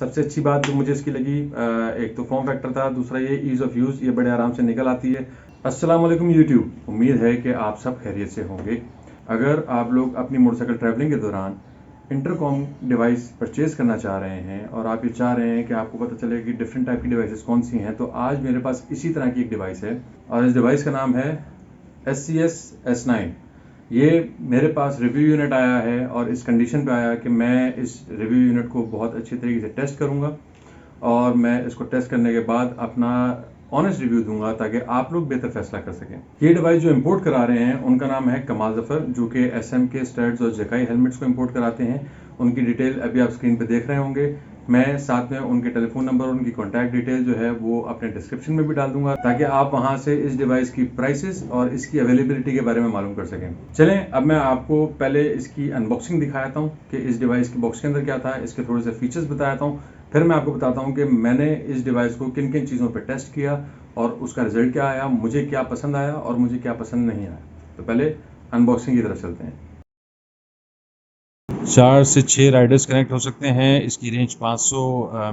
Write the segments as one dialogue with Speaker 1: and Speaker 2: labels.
Speaker 1: सबसे अच्छी बात जो मुझे इसकी लगी, एक तो फॉर्म फैक्टर था, दूसरा ये ईज़ ऑफ यूज़, ये बड़े आराम से निकल आती है। अस्सलाम वालेकुम यूट्यूब, उम्मीद है कि आप सब खैरियत से होंगे। अगर आप लोग अपनी मोटरसाइकिल ट्रैवलिंग के दौरान इंटरकॉम डिवाइस परचेज़ करना चाह रहे हैं और आप ये चाह रहे हैं कि आपको पता चले कि डिफरेंट टाइप की डिवाइसेस कौन सी हैं, तो आज मेरे पास इसी तरह की एक डिवाइस है और इस डिवाइस का नाम है SCS S9। ये मेरे पास रिव्यू यूनिट आया है और इस कंडीशन पे आया कि मैं इस रिव्यू यूनिट को बहुत अच्छे तरीके से टेस्ट करूंगा और मैं इसको टेस्ट करने के बाद अपना ऑनेस्ट रिव्यू दूंगा ताकि आप लोग बेहतर फैसला कर सकें। ये डिवाइस जो इंपोर्ट करा रहे हैं उनका नाम है कमाल जफर, जो कि SM के स्टड्स और जकाई हेलमेट्स को इंपोर्ट कराते हैं। उनकी डिटेल अभी आप स्क्रीन पे देख रहे होंगे। मैं साथ में उनके टेलीफोन नंबर और उनकी कॉन्टैक्ट डिटेल जो है वो अपने डिस्क्रिप्शन में भी डाल दूंगा ताकि आप वहां से इस डिवाइस की प्राइसेस और इसकी अवेलेबिलिटी के बारे में मालूम कर सकें। चलें अब मैं आपको पहले इसकी अनबॉक्सिंग दिखाता हूँ कि इस डिवाइस की बॉक्स के अंदर क्या था, इसके थोड़े से फीचर्स बताता हूँ, फिर मैं आपको बताता हूँ कि मैंने इस डिवाइस को किन किन चीज़ों पर टेस्ट किया और उसका रिजल्ट क्या आया, मुझे क्या पसंद आया और मुझे क्या पसंद नहीं आया। तो पहले अनबॉक्सिंग की तरफ चलते हैं। 4 से 6 राइडर्स कनेक्ट हो सकते हैं। इसकी रेंज 500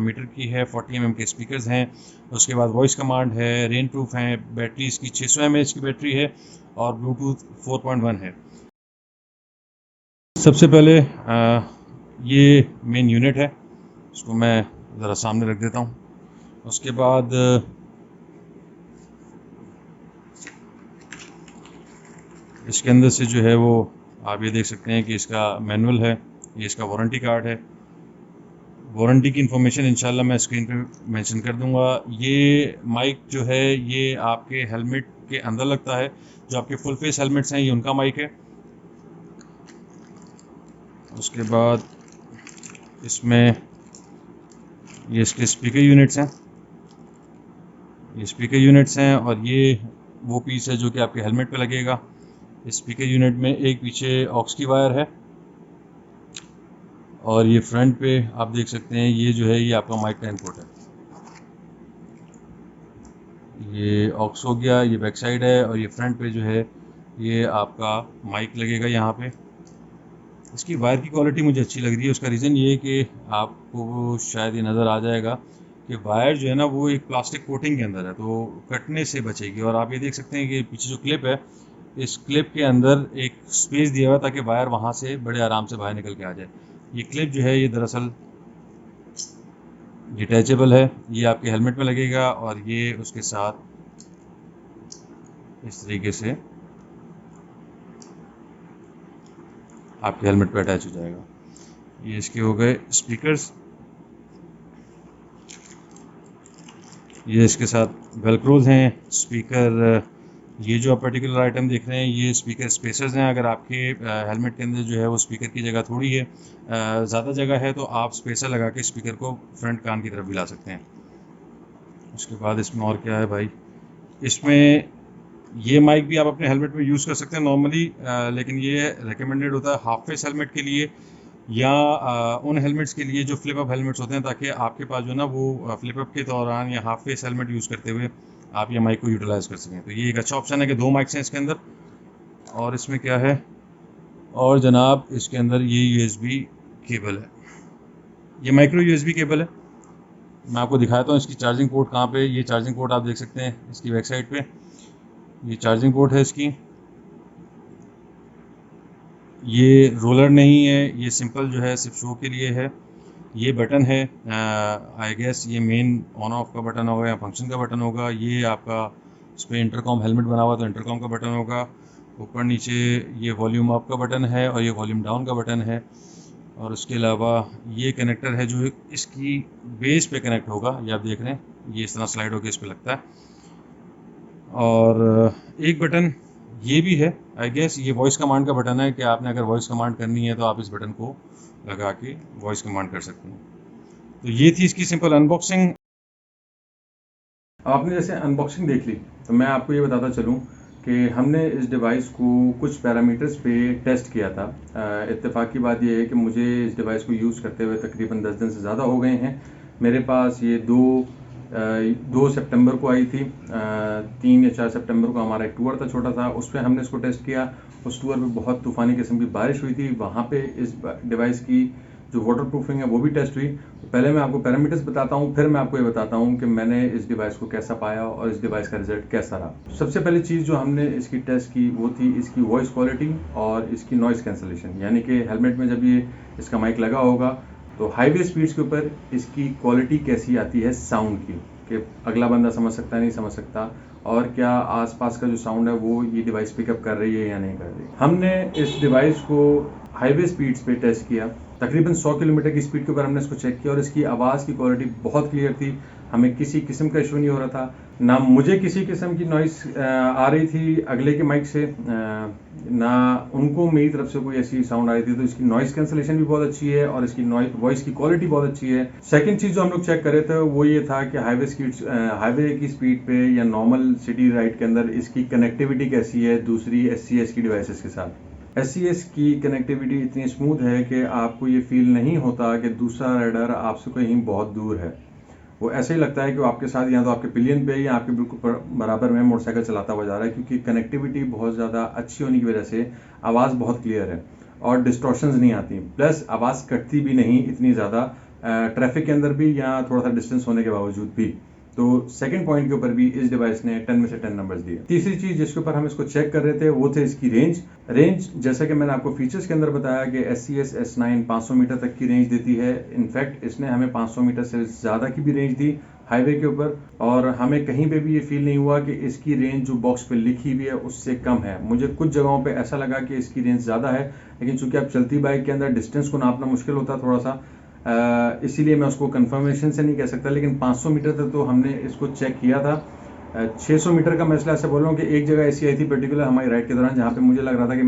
Speaker 1: मीटर की है। 40 mm के स्पीकर्स हैं। उसके बाद वॉइस कमांड है, रेन प्रूफ है, बैटरी इसकी 600 mAh की बैटरी है और ब्लूटूथ 4.1 है। सबसे पहले ये मेन यूनिट है, इसको मैं ज़रा सामने रख देता हूँ। उसके बाद इसके अंदर से जो है वो आप ये देख सकते हैं कि इसका मैनुअल है, ये इसका वारंटी कार्ड है। वारंटी की इन्फॉर्मेशन इंशाल्लाह मैं स्क्रीन पे मेंशन कर दूंगा। ये माइक जो है ये आपके हेलमेट के अंदर लगता है। जो आपके फुल फेस हेलमेट्स हैं ये उनका माइक है। उसके बाद इसमें ये इसके स्पीकर यूनिट्स हैं, ये स्पीकर यूनिट्स हैं और ये वो पीस है जो कि आपके हेलमेट पे लगेगा। स्पीकर यूनिट में एक पीछे ऑक्स की वायर है और ये फ्रंट पे आप देख सकते हैं ये जो है ये आपका माइक का इनपुट है। ये ऑक्स हो गया, ये बैक साइड है और ये फ्रंट पे जो है ये आपका माइक लगेगा यहाँ पे। इसकी वायर की क्वालिटी मुझे अच्छी लग रही है। उसका रीज़न ये है कि आपको शायद ये नज़र आ जाएगा कि वायर जो है ना वो एक प्लास्टिक कोटिंग के अंदर है तो कटने से बचेगी। और आप ये देख सकते हैं कि पीछे जो क्लिप है, इस क्लिप के अंदर एक स्पेस दिया हुआ ताकि वायर वहाँ से बड़े आराम से बाहर निकल के आ जाए। ये क्लिप जो है ये दरअसल डिटैचेबल है, ये आपके हेलमेट में लगेगा और ये उसके साथ इस तरीके से आपके हेलमेट पे अटैच हो जाएगा। ये इसके हो गए स्पीकर्स। ये इसके साथ वेलक्रोज हैं स्पीकर। ये जो आप पर्टिकुलर आइटम देख रहे हैं ये स्पीकर स्पेसर्स हैं। अगर आपके हेलमेट के अंदर जो है वो स्पीकर की जगह थोड़ी है, ज़्यादा जगह है, तो आप स्पेसर लगा के स्पीकर को फ्रंट कान की तरफ भी ला सकते हैं। उसके बाद इसमें और क्या है भाई, इसमें ये माइक भी आप अपने हेलमेट में यूज़ कर सकते हैं नॉर्मली, लेकिन ये रिकमेंडेड होता है हाफ फेस हेलमेट के लिए या उन हेलमेट्स के लिए जो फ्लिप अप हेलमेट्स होते हैं, ताकि आपके पास जो ना वो फ्लिप अप के दौरान या हाफ फेस हेलमेट यूज़ करते हुए आप ये माइक को यूटिलाइज़ कर सकें। तो ये एक अच्छा ऑप्शन है कि 2 माइक्स हैं इसके अंदर। और इसमें क्या है, और जनाब इसके अंदर ये USB केबल है, ये माइक्रो USB केबल है। मैं आपको दिखाता हूँ इसकी चार्जिंग पोर्ट कहाँ पे। ये चार्जिंग पोर्ट आप देख सकते हैं इसकी बैक साइड पे, ये चार्जिंग पोर्ट है इसकी। ये रोलर नहीं है, ये सिंपल जो है सिर्फ शो के लिए है। ये बटन है, आई गेस ये मेन ऑन ऑफ का बटन होगा या फंक्शन का बटन होगा। ये आपका इस पर इंटरकॉम हेलमेट बना हुआ तो इंटरकॉम का बटन होगा। ऊपर नीचे ये वॉल्यूम अप का बटन है और ये वॉल्यूम डाउन का बटन है। और उसके अलावा ये कनेक्टर है जो इसकी बेस पे कनेक्ट होगा, ये आप देख रहे हैं, ये इस तरह स्लाइड होकर इस पर लगता है। और एक बटन ये भी है, आई गेस ये वॉइस कमांड का बटन है कि आपने अगर वॉइस कमांड करनी है तो आप इस बटन को लगा के वॉइस कमांड कर सकते हैं। तो ये थी इसकी सिंपल अनबॉक्सिंग। आपने जैसे अनबॉक्सिंग देख ली तो मैं आपको ये बताता चलूँ कि हमने इस डिवाइस को कुछ पैरामीटर्स पे टेस्ट किया था। इत्तेफाक की बात यह है कि मुझे इस डिवाइस को यूज़ करते हुए तकरीबन 10 दिन से ज़्यादा हो गए हैं। मेरे पास ये 2 सितंबर को आई थी। 3 या 4 सितंबर को हमारा एक टूर था छोटा सा, उस पर हमने इसको टेस्ट किया। उस टूर पे बहुत तूफ़ानी किस्म की बारिश हुई थी। वहाँ पे इस डिवाइस की जो वाटर प्रूफिंग है वो भी टेस्ट हुई। तो पहले मैं आपको पैरामीटर्स बताता हूँ, फिर मैं आपको ये बताता हूँ कि मैंने इस डिवाइस को कैसा पाया और इस डिवाइस का रिजल्ट कैसा रहा। सबसे पहली चीज़ जो हमने इसकी टेस्ट की वो थी इसकी वॉइस क्वालिटी और इसकी नॉइस कैंसलेशन, यानी कि हेलमेट में जब ये इसका माइक लगा होगा तो हाईवे स्पीड्स के ऊपर इसकी क्वालिटी कैसी आती है साउंड की, कि अगला बंदा समझ सकता है नहीं समझ सकता, और क्या आसपास का जो साउंड है वो ये डिवाइस पिकअप कर रही है या नहीं कर रही। हमने इस डिवाइस को हाईवे स्पीड्स पे टेस्ट किया, तकरीबन 100 किलोमीटर की स्पीड के ऊपर हमने इसको चेक किया और इसकी आवाज़ की क्वालिटी बहुत क्लियर थी। हमें किसी किस्म का इशू नहीं हो रहा था, ना मुझे किसी किस्म की नॉइस आ रही थी अगले के माइक से, ना उनको मेरी तरफ से कोई ऐसी साउंड आ रही थी। तो इसकी नॉइस कैंसलेशन भी बहुत अच्छी है और इसकी वॉइस की क्वालिटी बहुत अच्छी है। सेकंड चीज़ जो हम लोग चेक कर रहे थे वो ये था कि हाईवे की स्पीड पे या नॉर्मल सिटी राइड के अंदर इसकी कनेक्टिविटी कैसी है दूसरी SCS की डिवाइसेस के साथ। SCS की कनेक्टिविटी इतनी स्मूथ है कि आपको ये फील नहीं होता कि दूसरा राइडर आपसे कहीं बहुत दूर है। वो ऐसे ही लगता है कि वो आपके साथ या तो आपके पिलियन पे या आपके बिल्कुल बराबर में मोटरसाइकिल चलाता हुआ जा रहा है, क्योंकि कनेक्टिविटी बहुत ज़्यादा अच्छी होने की वजह से आवाज़ बहुत क्लियर है और डिस्टॉर्शंस नहीं आती, प्लस आवाज़ कटती भी नहीं इतनी ज़्यादा ट्रैफिक के अंदर भी या थोड़ा सा डिस्टेंस होने के बावजूद भी। तो सेकंड पॉइंट के ऊपर भी इस डिवाइस ने 10 में से 10 नंबर्स दिए। तीसरी चीज़ जिसके ऊपर हम इसको चेक कर रहे थे वो थे इसकी रेंज। जैसा कि मैंने आपको फीचर्स के अंदर बताया कि SCS S9 500 मीटर तक की रेंज देती है। इनफैक्ट इसने हमें 500 मीटर से ज़्यादा की भी रेंज दी हाईवे के ऊपर, और हमें कहीं पे भी ये फील नहीं हुआ कि इसकी रेंज जो बॉक्स पे लिखी हुई है उससे कम है। मुझे कुछ जगहों पे ऐसा लगा कि इसकी रेंज ज़्यादा है, लेकिन चूंकि आप चलती बाइक के अंदर डिस्टेंस को नापना मुश्किल होता है थोड़ा सा, इसीलिए मैं उसको कंफर्मेशन से नहीं कह सकता, लेकिन 500 मीटर तक तो हमने इसको चेक किया था। 600 मीटर का मैं इसलिए ऐसे बोल रहा हूँ कि एक जगह ऐसी आई थी पर्टिकुलर हमारी राइड के दौरान जहाँ पे मुझे लग रहा था कि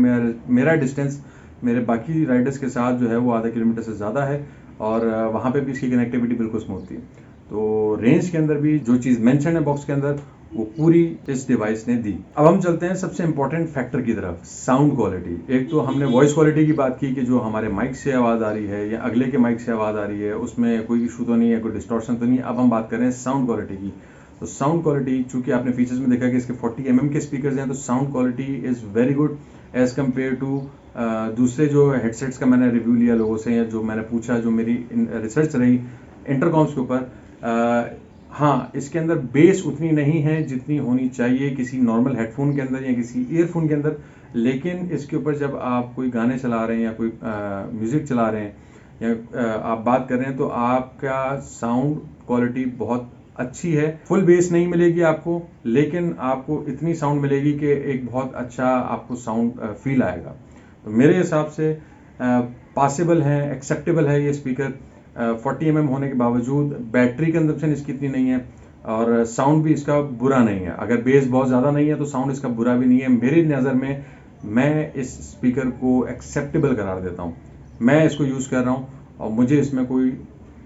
Speaker 1: मेरा डिस्टेंस मेरे बाकी राइडर्स के साथ जो है वो आधा किलोमीटर से ज़्यादा है, और वहाँ पे भी इसकी कनेक्टिविटी बिल्कुल स्मूथ थी। तो रेंज के अंदर भी जो चीज़ मेंशन है बॉक्स के अंदर वो पूरी इस डिवाइस ने दी। अब हम चलते हैं सबसे इंपॉर्टेंट फैक्टर की तरफ, साउंड क्वालिटी। एक तो हमने वॉइस क्वालिटी की बात की कि जो हमारे माइक से आवाज़ आ रही है या अगले के माइक से आवाज़ आ रही है उसमें कोई इशू तो नहीं है, कोई डिस्टॉर्शन तो नहीं है। अब हम बात कर रहे हैं साउंड क्वालिटी की। तो साउंड क्वालिटी चूंकि आपने फीचर्स में देखा कि इसके 40 mm के स्पीकर्स हैं, तो sound quality is very good as compare to दूसरे जो हेडसेट्स का मैंने रिव्यू लिया लोगों से या जो मैंने पूछा, जो मेरी रिसर्च रही इंटरकॉम्स के ऊपर। हाँ, इसके अंदर बेस उतनी नहीं है जितनी होनी चाहिए किसी नॉर्मल हेडफोन के अंदर या किसी ईयरफोन के अंदर, लेकिन इसके ऊपर जब आप कोई गाने चला रहे हैं या कोई म्यूज़िक चला रहे हैं या आप बात कर रहे हैं तो आपका साउंड क्वालिटी बहुत अच्छी है। फुल बेस नहीं मिलेगी आपको, लेकिन आपको इतनी साउंड मिलेगी कि एक बहुत अच्छा आपको साउंड फील आएगा। तो मेरे हिसाब से पॉसिबल है, एक्सेप्टेबल है ये स्पीकर। 40 mm होने के बावजूद बैटरी कंजप्शन इसकी इतनी नहीं है और साउंड भी इसका बुरा नहीं है। अगर बेस बहुत ज़्यादा नहीं है तो साउंड इसका बुरा भी नहीं है। मेरी नज़र में मैं इस स्पीकर को एक्सेप्टेबल करार देता हूँ। मैं इसको यूज़ कर रहा हूँ और मुझे इसमें कोई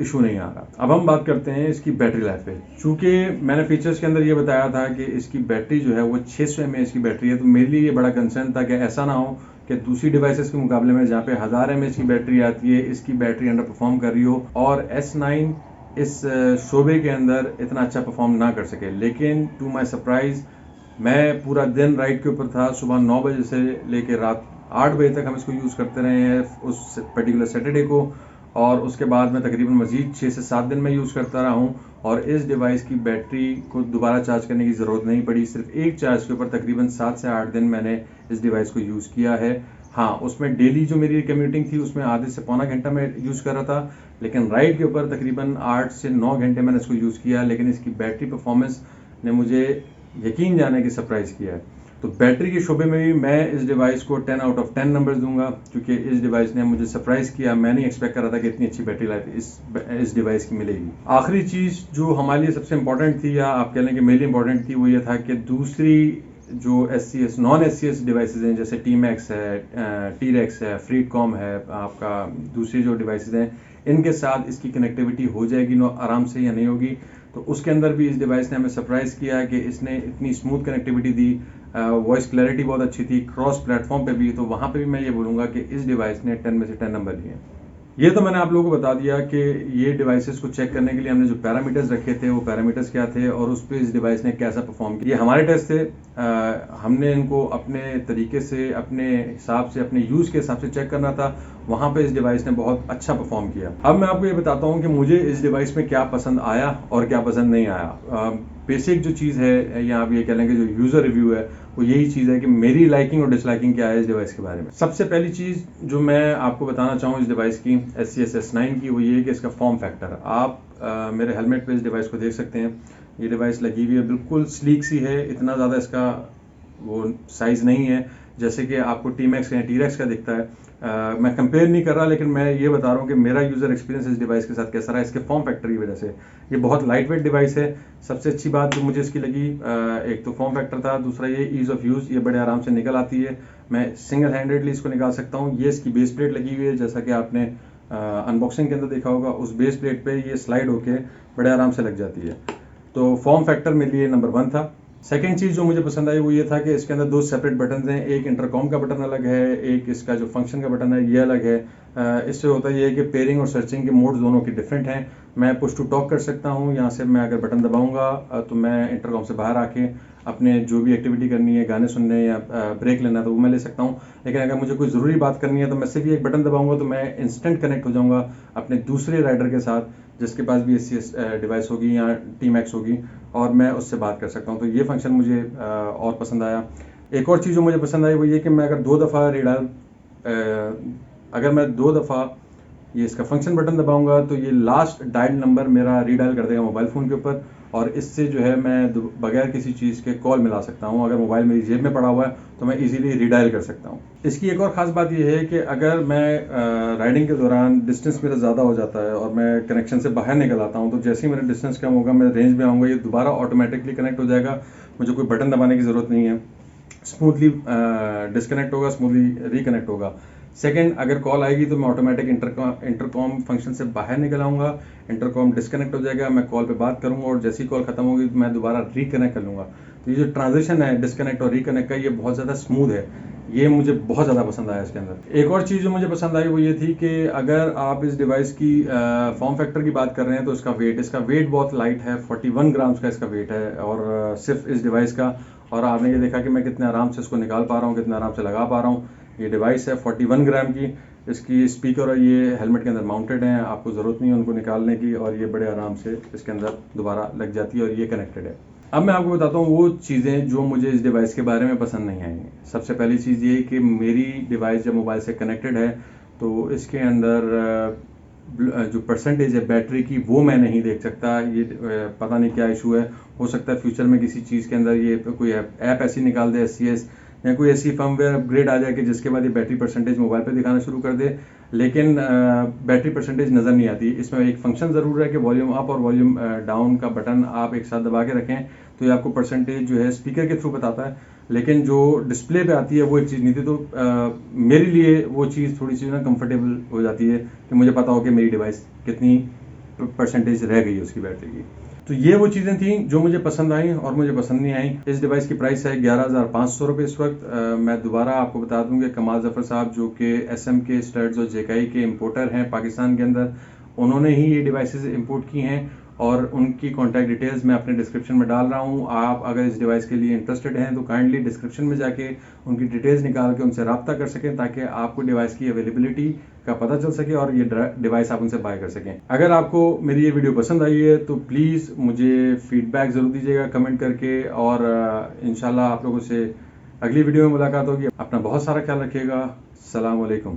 Speaker 1: इशू नहीं आ रहा। अब हम बात करते हैं इसकी बैटरी लाइफ पे। चूँकि मैंने फीचर्स के अंदर ये बताया था कि इसकी बैटरी जो है वो 600 mAh की बैटरी है, तो मेरे लिए ये बड़ा कंसर्न था कि ऐसा ना हो कि दूसरी डिवाइसेस के मुकाबले में जहाँ पे 1000 mAh की बैटरी आती है इसकी बैटरी अंडर परफॉर्म कर रही हो और S9 इस शोबे के अंदर इतना अच्छा परफॉर्म ना कर सके। लेकिन टू माई सरप्राइज मैं पूरा दिन राइड के ऊपर था, सुबह 9 बजे से लेकर रात 8 बजे तक हम इसको यूज़ करते रहे हैं उस पर्टिकुलर सैटरडे को, और उसके बाद मैं तकरीबन मज़ीद 6 से 7 दिन में यूज़ करता रहा हूँ और इस डिवाइस की बैटरी को दोबारा चार्ज करने की ज़रूरत नहीं पड़ी। सिर्फ एक चार्ज के ऊपर तकरीबन 7 से 8 दिन मैंने इस डिवाइस को यूज़ किया है। हाँ, उसमें डेली जो मेरी कम्यूटिंग थी उसमें आधे से पौना घंटा मैं यूज़ कर रहा था, लेकिन राइड के ऊपर तकरीबन 8 से 9 घंटे मैंने इसको यूज़ किया। लेकिन इसकी बैटरी परफॉर्मेंस ने मुझे यकीन जाने की सरप्राइज़ किया है। तो बैटरी के शोबे में भी मैं इस डिवाइस को 10 आउट ऑफ 10 नंबर्स दूंगा, क्योंकि इस डिवाइस ने मुझे सरप्राइज़ किया। मैं नहीं एक्सपेक्ट कर रहा था कि इतनी अच्छी बैटरी लाइफ इस डिवाइस की मिलेगी। आखिरी चीज़ जो हमारे लिए सबसे इंपॉर्टेंट थी, या आप कह लें कि मेरे लिए इंपॉर्टेंट थी, वो ये था कि दूसरी जो SCS नॉन SCS डिवाइसेस हैं जैसे T-Max है, T-Rex है, फ्रीडकॉम है, आपका दूसरी जो डिवाइसेस हैं इनके साथ इसकी कनेक्टिविटी हो जाएगी आराम से या नहीं होगी। तो उसके अंदर भी इस डिवाइस ने हमें सरप्राइज़ किया कि इसने इतनी स्मूथ कनेक्टिविटी दी, वॉइस क्लैरिटी बहुत अच्छी थी, क्रॉस प्लेटफॉर्म पे भी। तो वहाँ पे भी मैं ये बोलूँगा कि इस डिवाइस ने 10 में से 10 नंबर लिए। ये तो मैंने आप लोगों को बता दिया कि ये डिवाइसेस को चेक करने के लिए हमने जो पैरामीटर्स रखे थे वो पैरामीटर्स क्या थे और उस पर इस डिवाइस ने कैसा परफॉर्म किया। ये हमारे टेस्ट थे, हमने इनको अपने तरीके से, अपने हिसाब से, अपने यूज़ के हिसाब से चेक करना था वहाँ पे इस डिवाइस ने बहुत अच्छा परफॉर्म किया। अब मैं आपको ये बताता हूँ कि मुझे इस डिवाइस में क्या पसंद आया और क्या पसंद नहीं आया। बेसिक जो चीज़ है, या आप ये कह लें कि जो यूज़र रिव्यू है, वो यही चीज़ है कि मेरी लाइकिंग और डिसलाइकिंग क्या है इस डिवाइस के बारे में। सबसे पहली चीज़ जो मैं आपको बताना चाहूँ इस डिवाइस की SCS S9 की, वो ये है कि इसका फॉर्म फैक्टर। आप मेरे हेलमेट पे इस डिवाइस को देख सकते हैं। ये डिवाइस लगी हुई है, बिल्कुल स्लीक सी है, इतना ज़्यादा इसका वो साइज़ नहीं है जैसे कि आपको T-Max या T-Rex का दिखता है। मैं कंपेयर नहीं कर रहा, लेकिन मैं ये बता रहा हूँ कि मेरा यूज़र एक्सपीरियंस इस डिवाइस के साथ कैसा रहा, इसके फॉर्म फैक्टर की वजह से। ये बहुत लाइट वेट डिवाइस है। सबसे अच्छी बात जो मुझे इसकी लगी, एक तो फॉर्म फैक्टर था, दूसरा ये ईज़ ऑफ यूज़, ये बड़े आराम से निकल आती है। मैं सिंगल हैंडेडली इसको निकाल सकता हूँ। ये इसकी बेस प्लेट लगी हुई है, जैसा कि आपने अनबॉक्सिंग के अंदर देखा होगा। उस बेस प्लेट पे ये स्लाइड होके बड़े आराम से लग जाती है। तो फॉर्म फैक्टर मेरे लिए नंबर 1 था। सेकेंड चीज़ जो मुझे पसंद आई वो ये था कि इसके अंदर 2 सेपरेट बटन हैं। एक इंटरकॉम का बटन अलग है, एक इसका जो फंक्शन का बटन है ये अलग है। इससे होता ये है कि पेयरिंग और सर्चिंग के मोड दोनों के डिफरेंट हैं। मैं पुश टू टॉक कर सकता हूँ, यहाँ से मैं अगर बटन दबाऊंगा तो मैं इंटरकॉम से बाहर आके अपने जो भी एक्टिविटी करनी है, गाने सुनने या ब्रेक लेना है, तो वो मैं ले सकता हूँ। लेकिन अगर मुझे कोई ज़रूरी बात करनी है तो मैं सिर्फ एक बटन दबाऊंगा तो मैं इंस्टेंट कनेक्ट हो जाऊंगा अपने दूसरे राइडर के साथ, जिसके पास भी SCS डिवाइस होगी या T-Max होगी, और मैं उससे बात कर सकता हूँ। तो ये फंक्शन मुझे और पसंद आया। एक और चीज़ जो मुझे पसंद आई वो ये कि मैं अगर 2 दफ़ा रीडायल अगर मैं 2 दफ़ा ये इसका फंक्शन बटन दबाऊंगा तो ये लास्ट डायल नंबर मेरा रीडायल कर देगा मोबाइल फ़ोन के ऊपर, और इससे जो है मैं बगैर किसी चीज़ के कॉल मिला सकता हूँ। अगर मोबाइल मेरी जेब में पड़ा हुआ है तो मैं इजीली रीडायल कर सकता हूँ। इसकी एक और ख़ास बात यह है कि अगर मैं राइडिंग के दौरान डिस्टेंस मेरा ज़्यादा हो जाता है और मैं कनेक्शन से बाहर निकल आता हूँ, तो जैसे ही मेरा डिस्टेंस कम होगा, मैं रेंज में आऊँगा, ये दोबारा ऑटोमेटिकली कनेक्ट हो जाएगा। मुझे कोई बटन दबाने की ज़रूरत नहीं है। स्मूथली डिस्कनेक्ट होगा, स्मूथली रिकनेक्ट होगा। सेकंड, अगर कॉल आएगी तो मैं ऑटोमेटिक इंटरकॉम फंक्शन से बाहर निकल आऊँगा, इंटरकॉम डिस्कनेक्ट हो जाएगा, मैं कॉल पे बात करूँगा और जैसी कॉल खत्म होगी मैं दोबारा रिकनेक्ट कर लूँगा। तो ये जो ट्रांजिशन है डिस्कनेक्ट और रिकनेक्ट का, ये बहुत ज़्यादा स्मूथ है। ये मुझे बहुत ज़्यादा पसंद आया इसके अंदर। एक और चीज़ जो मुझे पसंद आई वो ये थी कि अगर आप इस डिवाइस की फॉर्म फैक्टर की बात कर रहे हैं तो इसका वेट बहुत लाइट है। 41 ग्राम्स का इसका वेट है, और सिर्फ इस डिवाइस का। और आपने ये देखा कि मैं कितने आराम से इसको निकाल पा रहा हूँ, कितने आराम से लगा पा रहा हूँ। ये डिवाइस है 41 ग्राम की। इसकी स्पीकर और ये हेलमेट के अंदर माउंटेड हैं, आपको ज़रूरत नहीं है उनको निकालने की, और ये बड़े आराम से इसके अंदर दोबारा लग जाती है और ये कनेक्टेड है। अब मैं आपको बताता हूँ वो चीज़ें जो मुझे इस डिवाइस के बारे में पसंद नहीं आई। सबसे पहली चीज़ ये कि मेरी डिवाइस जब मोबाइल से कनेक्टेड है तो इसके अंदर जो परसेंटेज है बैटरी की वो मैं नहीं देख सकता। ये पता नहीं क्या इशू है। हो सकता है फ्यूचर में किसी चीज़ के अंदर ये कोई ऐप ऐसी निकाल दे SCS, या कोई ऐसी फर्मवेयर अपग्रेड आ जाए कि जिसके बाद ये बैटरी परसेंटेज मोबाइल पे दिखाना शुरू कर दे, लेकिन बैटरी परसेंटेज नज़र नहीं आती। इसमें एक फंक्शन ज़रूर है कि वॉल्यूम अप और वॉल्यूम डाउन का बटन आप एक साथ दबा के रखें तो ये आपको परसेंटेज जो है स्पीकर के थ्रू बताता है, लेकिन जो डिस्प्ले पे आती है वो एक चीज़ नहीं थी। तो मेरे लिए वो चीज़ थोड़ी सी ना कंफर्टेबल हो जाती है कि मुझे पता हो कि मेरी डिवाइस कितनी परसेंटेज रह गई है उसकी बैटरी की। तो ये वो चीज़ें थी जो मुझे पसंद आई और मुझे पसंद नहीं आई। इस डिवाइस की प्राइस है 11,500 रुपये इस वक्त। मैं दोबारा आपको बता दूं कि कमाल जफर साहब जो कि SM के स्टड्स और JKI के इंपोर्टर हैं पाकिस्तान के अंदर, उन्होंने ही ये डिवाइसेस इंपोर्ट की हैं और उनकी कॉन्टैक्ट डिटेल्स मैं अपने डिस्क्रिप्शन में डाल रहा हूँ। आप अगर इस डिवाइस के लिए इंटरेस्टेड हैं तो काइंडली डिस्क्रिप्शन में जाके उनकी डिटेल्स निकाल के उनसे रब्ता कर सकें, ताकि आपको डिवाइस की अवेलेबिलिटी का पता चल सके और ये डिवाइस आप उनसे बाय कर सकें। अगर आपको मेरी ये वीडियो पसंद आई है तो प्लीज़ मुझे फीडबैक ज़रूर दीजिएगा कमेंट करके, और इंशाल्लाह आप लोगों से अगली वीडियो में मुलाकात होगी। अपना बहुत सारा ख्याल रखिएगा। अस्सलाम वालेकुम।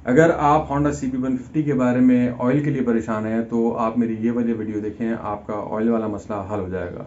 Speaker 1: अगर आप Honda CB150 के बारे में ऑयल के लिए परेशान हैं तो आप मेरी ये वाली वीडियो देखें, आपका ऑयल वाला मसला हल हो जाएगा।